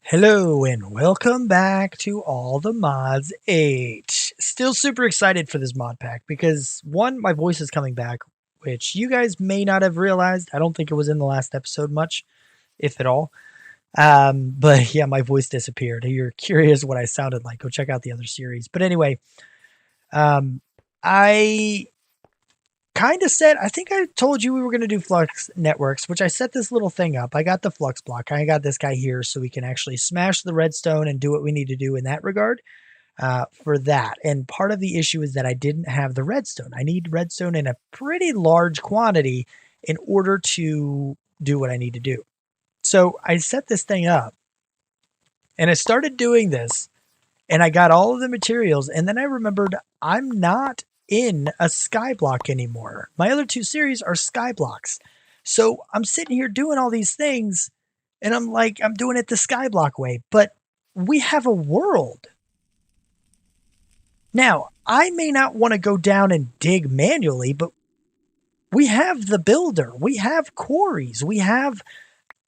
Hello and welcome back to All the Mods 8. Still super excited for this mod pack because one, my voice is coming back, which you guys may not have realized. I don't think it was in the last episode much, if at all. But yeah, my voice disappeared. If you're curious what I sounded like, go check out the other series. But anyway, I kind of said, I think I told you we were going to do Flux networks, which I set this little thing up. I got the Flux block. I got this guy here so we can actually smash the redstone and do what we need to do in that regard for that. And part of the issue is that I didn't have the redstone. I need redstone in a pretty large quantity in order to do what I need to do. So I set this thing up and I started doing this and I got all of the materials. And then I remembered I'm not in a sky block anymore. My other two series are sky blocks. So I'm sitting here doing all these things and I'm like, I'm doing it the sky block way, but we have a world. Now, I may not want to go down and dig manually, but we have the builder. We have quarries. We have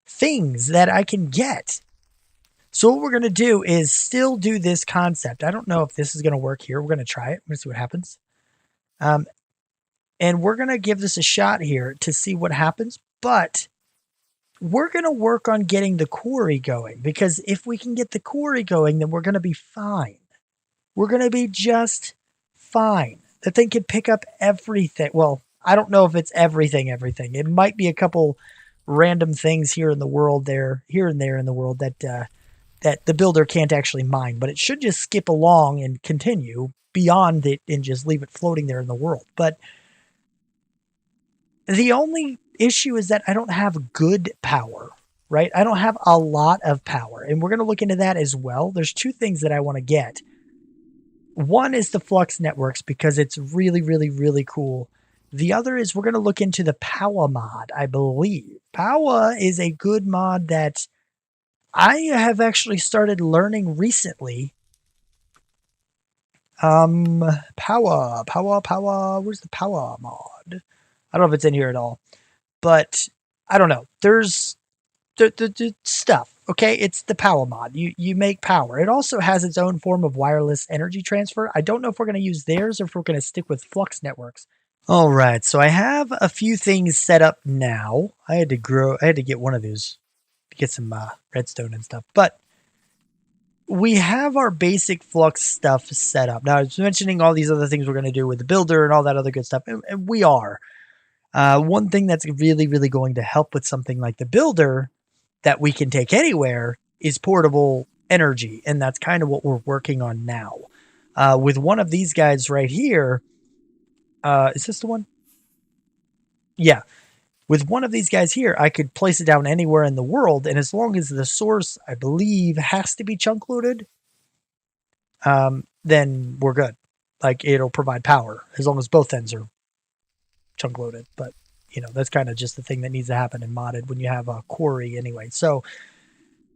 things that I can get. So what we're going to do is still do this concept. I don't know if this is going to work here. We're going to try it. We're going to see what happens. And we're going to give this a shot here to see what happens, but we're going to work on getting the quarry going, because if we can get the quarry going, then we're going to be fine. We're going to be just fine. The thing can pick up everything. Well, I don't know if it's everything. It might be a couple random things here and there in the world that the builder can't actually mine, but it should just skip along and continue beyond it and just leave it floating there in the world. But the only issue is that I don't have good power, right? I don't have a lot of power, and we're going to look into that as well. There's two things that I want to get. One is the Flux networks because it's really, really, really cool. The other is we're going to look into the Power mod, I believe. Power is a good mod that I have actually started learning recently. Power. Where's the Power mod? I don't know if it's in here at all, but I don't know. There's the stuff. Okay, it's the Power mod. You make power. It also has its own form of wireless energy transfer. I don't know if we're going to use theirs or if we're going to stick with Flux networks. All right, so I have a few things set up now. I had to get one of these to get some redstone and stuff, but we have our basic Flux stuff set up. Now, I was mentioning all these other things we're going to do with the builder and all that other good stuff, and we are. One thing that's really, really going to help with something like the builder that we can take anywhere is portable energy, and that's kind of what we're working on now. With one of these guys right here, is this the one? Yeah. With one of these guys here, I could place it down anywhere in the world, and as long as the source, I believe, has to be chunk loaded, then we're good. Like, it'll provide power as long as both ends are chunk loaded. But, you know, that's kind of just the thing that needs to happen in modded when you have a quarry anyway. So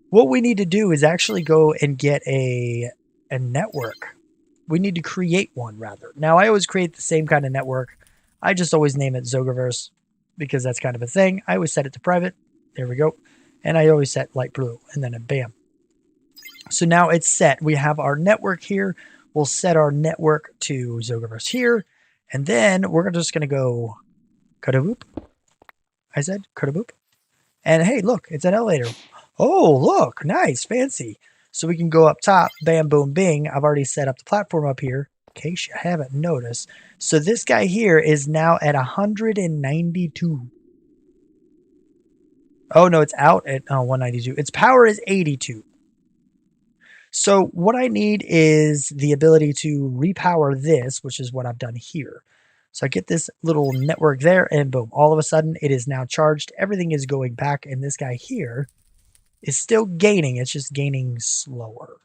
what we need to do is actually go and get a network. We need to create one, rather. Now, I always create the same kind of network. I just always name it Zogaverse, because that's kind of a thing. I always set it to private. There we go. And I always set light blue, and then bam. So now it's set. We have our network here. We'll set our network to Zogaverse here. And then we're just going to go cut-a-boop. I said cut-a-boop. And hey, look, it's an elevator. Oh, look, nice, fancy. So we can go up top, bam, boom, bing. I've already set up the platform up here, in case you haven't noticed. So this guy here is now at 192. Oh, no, it's out at 192. Its power is 82. So what I need is the ability to repower this, which is what I've done here. So I get this little network there, and boom, all of a sudden it is now charged. Everything is going back, and this guy here is still gaining. It's just gaining slower.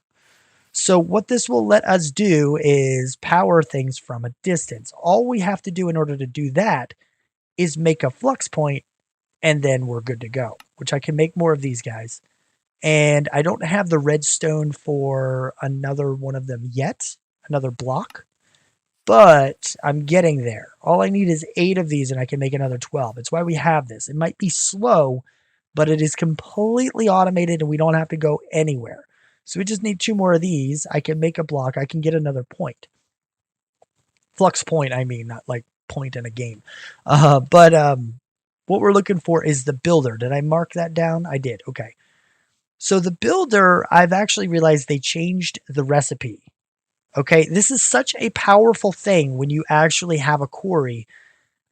So what this will let us do is power things from a distance. All we have to do in order to do that is make a flux point, and then we're good to go, which I can make more of these guys. And I don't have the redstone for another one of them yet, another block, but I'm getting there. All I need is 8 of these, and I can make another 12. It's why we have this. It might be slow, but it is completely automated and we don't have to go anywhere. So we just need 2 more of these. I can make a block. I can get another point. Flux point, I mean, not like point in a game. But what we're looking for is the builder. Did I mark that down? I did. Okay. So the builder, I've actually realized they changed the recipe. Okay. This is such a powerful thing when you actually have a quarry,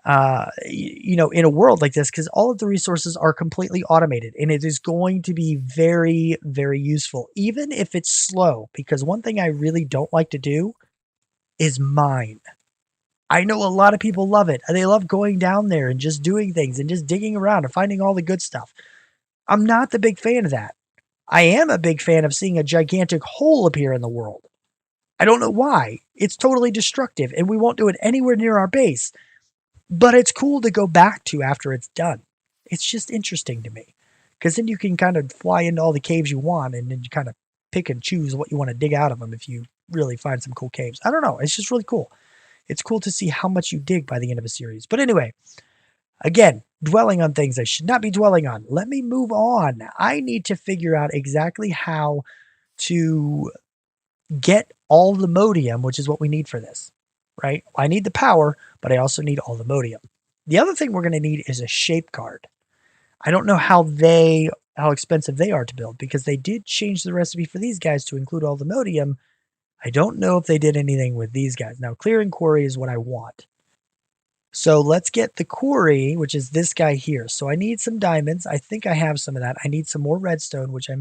in a world like this, because all of the resources are completely automated and it is going to be very, very useful, even if it's slow, because one thing I really don't like to do is mine. I know a lot of people love it. They love going down there and just doing things and just digging around and finding all the good stuff. I'm not the big fan of that. I am a big fan of seeing a gigantic hole appear in the world. I don't know why. It's totally destructive and we won't do it anywhere near our base. But it's cool to go back to after it's done. It's just interesting to me. Because then you can kind of fly into all the caves you want and then you kind of pick and choose what you want to dig out of them if you really find some cool caves. I don't know. It's just really cool. It's cool to see how much you dig by the end of a series. But anyway, again, dwelling on things I should not be dwelling on. Let me move on. I need to figure out exactly how to get Allthemodium, which is what we need for this, right? I need the power, but I also need Allthemodium. The other thing we're going to need is a shape card. I don't know how expensive they are to build because they did change the recipe for these guys to include Allthemodium. I don't know if they did anything with these guys. Now, clearing quarry is what I want. So let's get the quarry, which is this guy here. So I need some diamonds. I think I have some of that. I need some more redstone, which I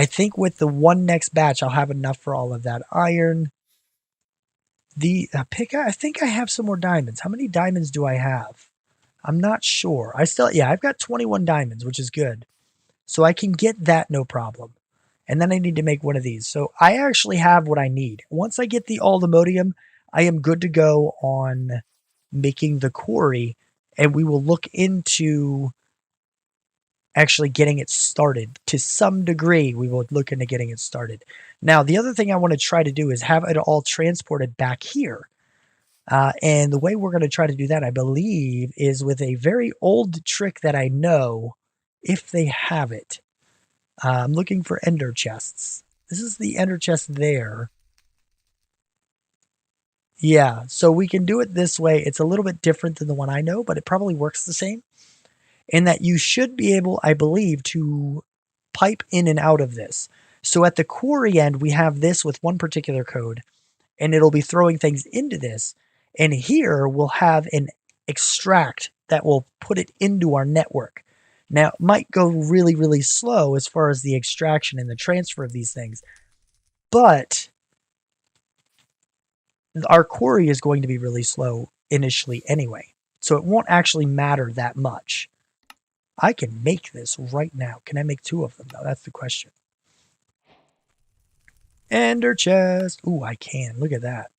think with the one next batch, I'll have enough for all of that. Iron. The I think I have some more diamonds. How many diamonds do I have? I'm not sure. I've got 21 diamonds, which is good. So I can get that no problem. And then I need to make one of these. So I actually have what I need. Once I get the Allthemodium, I am good to go on making the quarry. And we will look into actually getting it started. To some degree, we will look into getting it started. Now, the other thing I want to try to do is have it all transported back here. And the way we're going to try to do that, I believe, is with a very old trick that I know, if they have it. I'm looking for ender chests. This is the ender chest there. Yeah, so we can do it this way. It's a little bit different than the one I know, but it probably works the same. In that you should be able, I believe, to pipe in and out of this. So at the quarry end, we have this with one particular code, and it'll be throwing things into this. And here we'll have an extract that will put it into our network. Now, it might go really, really slow as far as the extraction and the transfer of these things, but our quarry is going to be really slow initially anyway, so it won't actually matter that much. I can make this right now. Can I make 2 of them, though? That's the question. Ender chest. Ooh, I can. Look at that.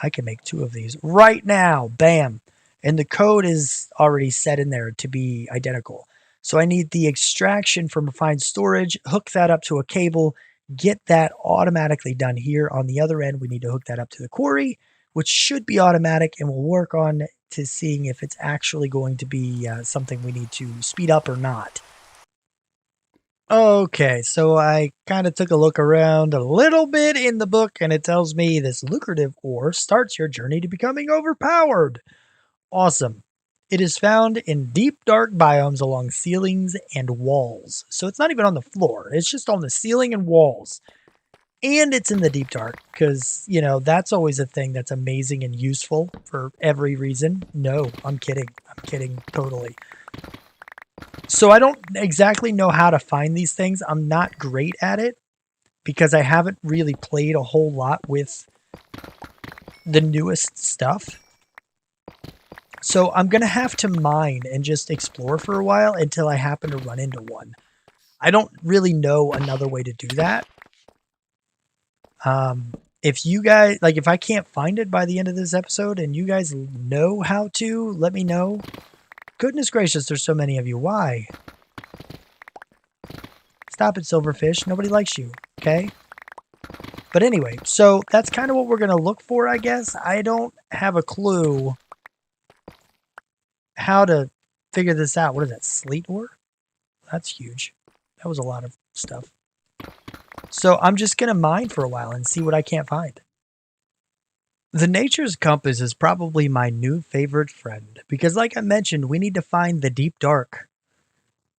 I can make 2 of these right now. Bam. And the code is already set in there to be identical. So I need the extraction from refined storage, hook that up to a cable, get that automatically done here. On the other end, we need to hook that up to the quarry, which should be automatic, and we'll work on to seeing if it's actually going to be something we need to speed up or not. Okay, so I kind of took a look around a little bit in the book, and it tells me this lucrative ore starts your journey to becoming overpowered. Awesome. It is found in deep, dark biomes along ceilings and walls. So it's not even on the floor. It's just on the ceiling and walls. And it's in the deep dark because, that's always a thing that's amazing and useful for every reason. No, I'm kidding. I'm kidding totally. So I don't exactly know how to find these things. I'm not great at it because I haven't really played a whole lot with the newest stuff. So I'm going to have to mine and just explore for a while until I happen to run into one. I don't really know another way to do that. If you guys, if I can't find it by the end of this episode and you guys know how to, let me know. Goodness gracious, there's so many of you. Why? Stop it, Silverfish. Nobody likes you, okay? But anyway, so that's kind of what we're going to look for, I guess. I don't have a clue how to figure this out. What is that, sleet ore? That's huge. That was a lot of stuff. So I'm just going to mine for a while and see what I can't find. The Nature's Compass is probably my new favorite friend because, like I mentioned, we need to find the deep dark.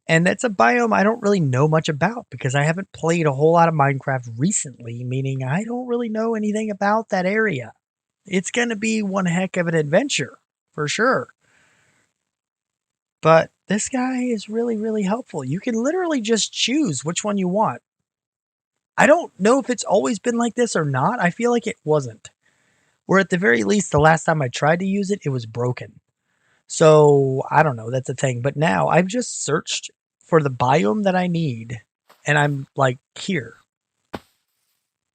And that's a biome I don't really know much about because I haven't played a whole lot of Minecraft recently, meaning I don't really know anything about that area. It's going to be one heck of an adventure, for sure. But this guy is really, really helpful. You can literally just choose which one you want. I don't know if it's always been like this or not. I feel like it wasn't. Or at the very least, the last time I tried to use it, it was broken. So, I don't know, that's a thing. But now, I've just searched for the biome that I need, and I'm, like, here.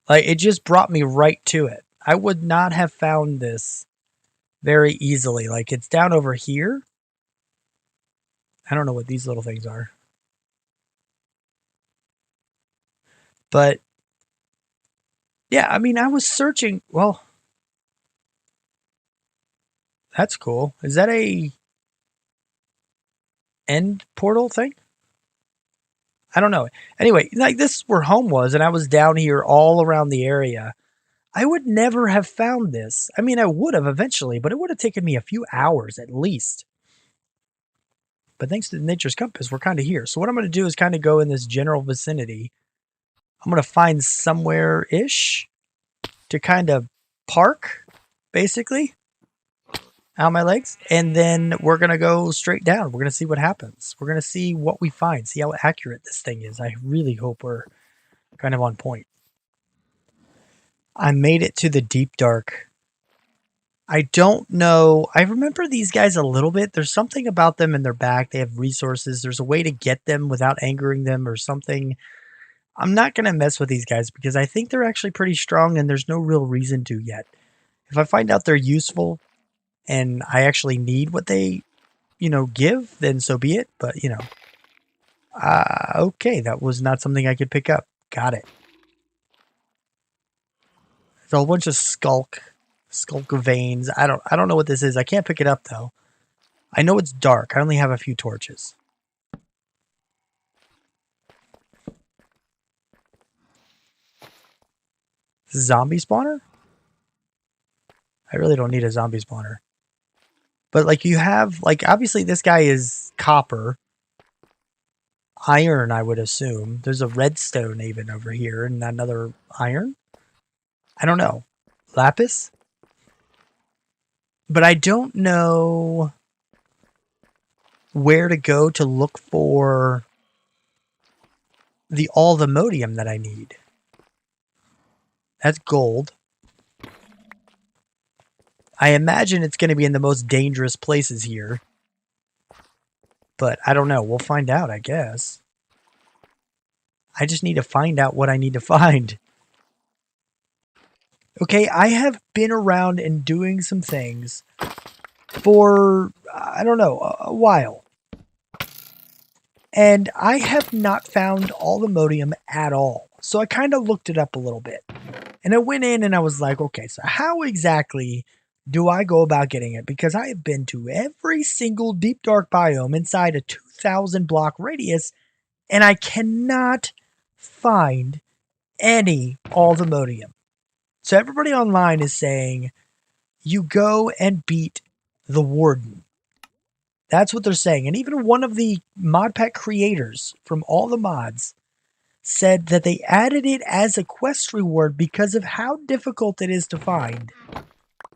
Like, it just brought me right to it. I would not have found this very easily. Like, it's down over here. I don't know what these little things are. But, yeah, I mean, I was searching, well... That's cool. Is that a end portal thing? I don't know. Anyway, like this is where home was, and I was down here all around the area. I would never have found this. I mean, I would have eventually, but it would have taken me a few hours at least. But thanks to the Nature's Compass, we're kind of here. So what I'm going to do is kind of go in this general vicinity. I'm going to find somewhere-ish to kind of park, basically. Out my legs, and then we're going to go straight down. We're going to see what happens. We're going to see what we find, see how accurate this thing is. I really hope we're kind of on point. I made it to the deep dark. I don't know. I remember these guys a little bit. There's something about them in their back. They have resources. There's a way to get them without angering them or something. I'm not going to mess with these guys because I think they're actually pretty strong and there's no real reason to yet. If I find out they're useful, and I actually need what they, give, then so be it. But, okay, that was not something I could pick up. Got it. There's a whole bunch of skulk veins. I don't know what this is. I can't pick it up, though. I know it's dark. I only have a few torches. Zombie spawner? I really don't need a zombie spawner. But, like, you have, like, obviously this guy is copper. Iron, I would assume. There's a redstone even over here and another iron. I don't know. Lapis? But I don't know where to go to look for the Allthemodium that I need. That's gold. I imagine it's going to be in the most dangerous places here. But I don't know. We'll find out, I guess. I just need to find out what I need to find. Okay, I have been around and doing some things for, I don't know, a while. And I have not found Allthemodium at all. So I kind of looked it up a little bit. And I went in and I was like, okay, so how exactly do I go about getting it? Because I have been to every single deep dark biome inside a 2,000 block radius, and I cannot find any Allthemodium. So everybody online is saying, you go and beat the Warden. That's what they're saying. And even one of the modpack creators from all the mods said that they added it as a quest reward because of how difficult it is to find.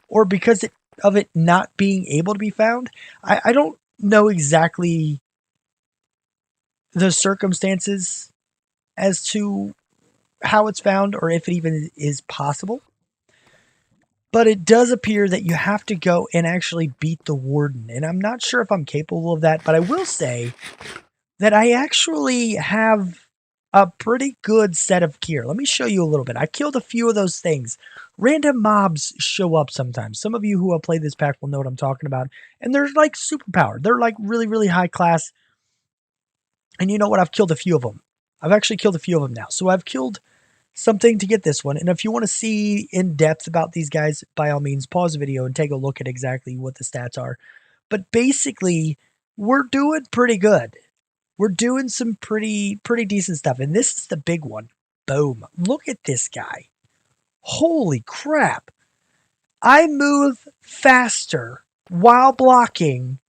Or because of it not being able to be found. I don't know exactly the circumstances as to how it's found or if it even is possible. But it does appear that you have to go and actually beat the Warden. And I'm not sure if I'm capable of that, but I will say that I actually have a pretty good set of gear. Let me show you a little bit. I killed a few of those things. Random mobs show up sometimes. Some of you who have played this pack will know what I'm talking about. And they're like superpowered. They're like really, really high class. And you know what? I've killed a few of them. I've actually killed a few of them now. So I've killed something to get this one. And if you want to see in depth about these guys, by all means, pause the video and take a look at exactly what the stats are. But basically, we're doing pretty good. We're doing some pretty decent stuff. And this is the big one. Boom. Look at this guy. Holy crap. I move faster while blocking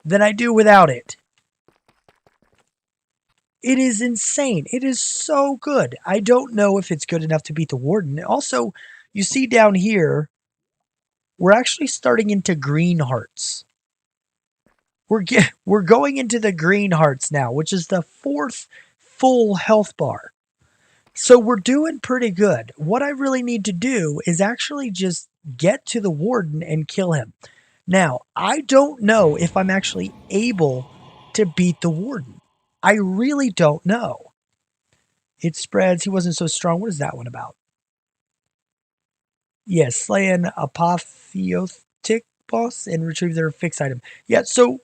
than I do without it. It is insane. It is so good. I don't know if it's good enough to beat the Warden. Also, you see down here, we're actually starting into green hearts. We're going into the green hearts now, which is the 4th full health bar. So we're doing pretty good. What I really need to do is actually just get to the Warden and kill him. Now, I don't know if I'm actually able to beat the Warden. I really don't know. It spreads. He wasn't so strong. What is that one about? Yes, slay an apotheotic boss and retrieve their fixed item. Yeah, so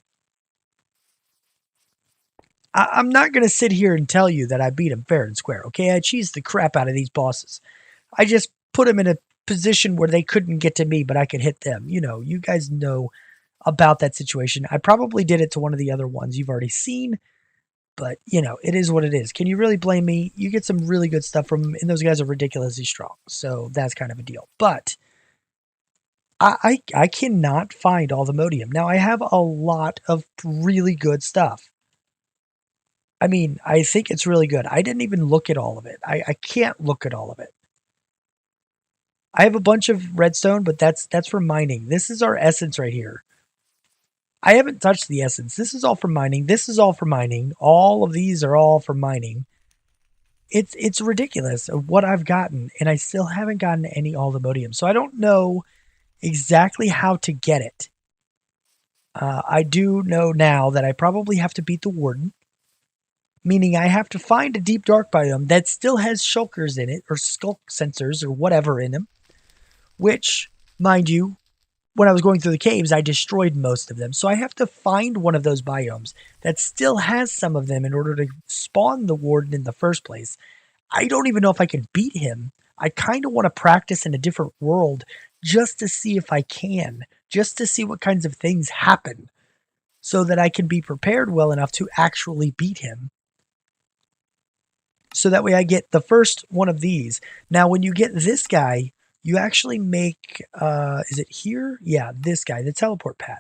I'm not going to sit here and tell you that I beat him fair and square, okay? I cheesed the crap out of these bosses. I just put them in a position where they couldn't get to me, but I could hit them. You know, you guys know about that situation. I probably did it to one of the other ones you've already seen, but, you know, it is what it is. Can you really blame me? You get some really good stuff from them, and those guys are ridiculously strong, so that's kind of a deal. But I cannot find Allthemodium. Now, I have a lot of really good stuff. I mean, I think it's really good. I didn't even look at all of it. I can't look at all of it. I have a bunch of redstone, but that's for mining. This is our essence right here. I haven't touched the essence. This is all for mining. This is all for mining. All of these are all for mining. It's ridiculous of what I've gotten, and I still haven't gotten any Allthemodium. So I don't know exactly how to get it. I do know now that I probably have to beat the Warden, meaning I have to find a deep dark biome that still has shulkers in it, or skulk sensors, or whatever in them, which, mind you, when I was going through the caves, I destroyed most of them. So I have to find one of those biomes that still has some of them in order to spawn the Warden in the first place. I don't even know if I can beat him. I kind of want to practice in a different world just to see if I can, just to see what kinds of things happen so that I can be prepared well enough to actually beat him. So that way I get the first one of these. Now, when you get this guy, you actually make, is it here? Yeah, this guy, the teleport pad.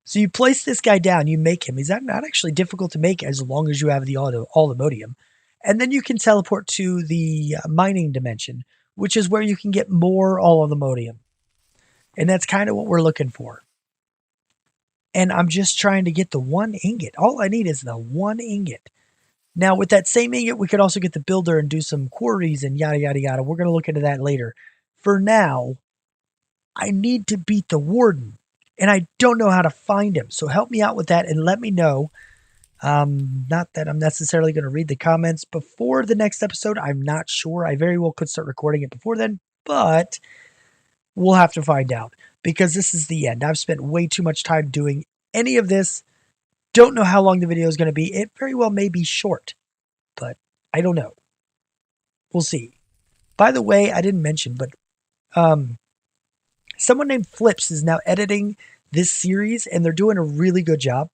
So you place this guy down, you make him. He's not actually difficult to make as long as you have the Allthemodium. And then you can teleport to the mining dimension, which is where you can get more Allthemodium. And that's kind of what we're looking for. And I'm just trying to get the 1 ingot. All I need is the 1 ingot. Now, with that same ingot, we could also get the builder and do some quarries and yada, yada, yada. We're going to look into that later. For now, I need to beat the Warden, and I don't know how to find him. So help me out with that and let me know. Not that I'm necessarily going to read the comments before the next episode. I'm not sure. I very well could start recording it before then, but we'll have to find out because this is the end. I've spent way too much time doing any of this. Don't know how long the video is going to be. It very well may be short, but I don't know. We'll see. By the way, I didn't mention, but someone named Flipz is now editing this series, and they're doing a really good job.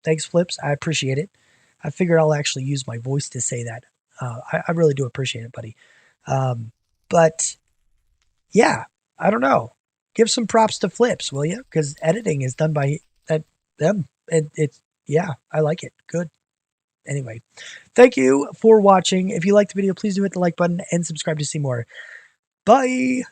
Thanks, Flipz. I appreciate it. I figured I'll actually use my voice to say that. I really do appreciate it, buddy. But yeah, I don't know. Give some props to Flipz, will you? Because editing is done by them. Yeah, I like it. Good. Anyway, thank you for watching. If you liked the video, please do hit the like button and subscribe to see more. Bye.